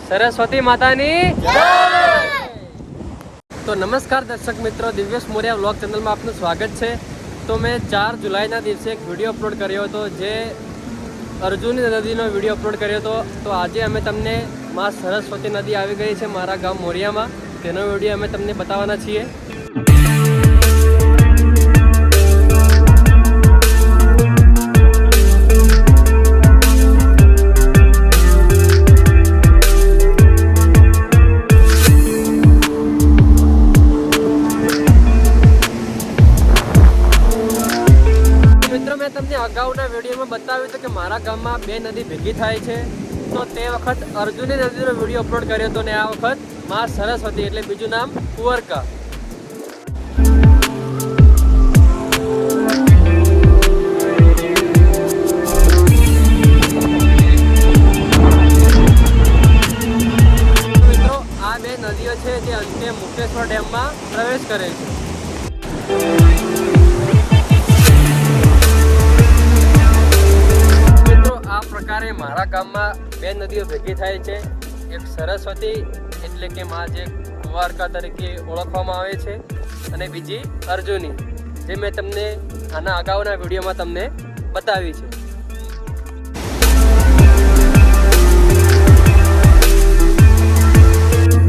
સરસ્વતી માતાની જય। તો નમસ્કાર દર્શક મિત્રો, દિવ્યેશ મોરિયા વ્લોગ ચેનલમાં આપનું સ્વાગત છે। તો મેં 4 જુલાઈના દિવસે એક વિડીયો અપલોડ કર્યો હતો, જે અર્જુની નદીનો વિડીયો અપલોડ કર્યો હતો। તો આજે અમે તમને માં સરસ્વતી નદી આવી ગઈ છે મારા ગામ મોરિયામાં, તેનો વિડીયો અમે તમને બતાવવાના છીએ। મેં તમને અગાઉના વિડીયોમાં બતાવ્યું હતું કે મારા ગામમાં 2 નદી ભેગી થાય છે। તો તે વખત અર્જુની નદીનો વિડીયો અપલોડ કર્યો હતો ને આ વખત માં સરસ્વતી એટલે બીજું નામ કુંવરકા। મિત્રો, આ 2 નદીઓ છે જે અંતે મુકેશ્વર ડેમમાં પ્રવેશ કરે છે। આ પ્રકારે મારા ગામમાં 2 નદીઓ ભેગી થાય છે, એક સરસ્વતી એટલે કે માં જે કુંવરકા તરીકે ઓળખવામાં આવે છે, અને બીજી અર્જુની, જે મેં તમને આના અગાઉના વિડીયોમાં તમને બતાવી છે।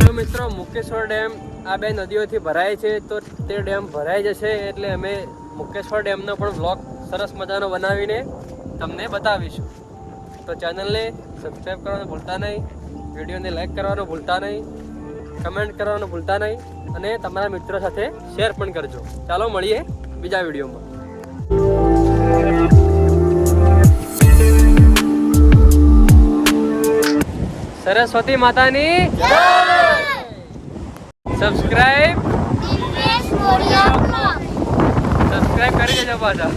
તો મિત્રો, મુકેશ્વર ડેમ આ 2 નદીઓથી ભરાય છે, તો તે ડેમ ભરાઈ જશે એટલે અમે મુકેશ્વર ડેમનો પણ વ્લોગ સરસ મજાનો બનાવીને તમને બતાવીશું। તો ચેનલને સબસ્ક્રાઈબ કરવાનું ભૂલતા નહીં, વિડીયોને લાઈક કરવાનું ભૂલતા નહીં, કમેન્ટ કરવાનું ભૂલતા નહીં, અને તમારા મિત્રો સાથે શેર પણ કરજો। ચાલો મળીએ બીજા વિડીયોમાં। સરસ્વતી માતાની જય। સબસ્ક્રાઈબ કરી દેજો પાછા।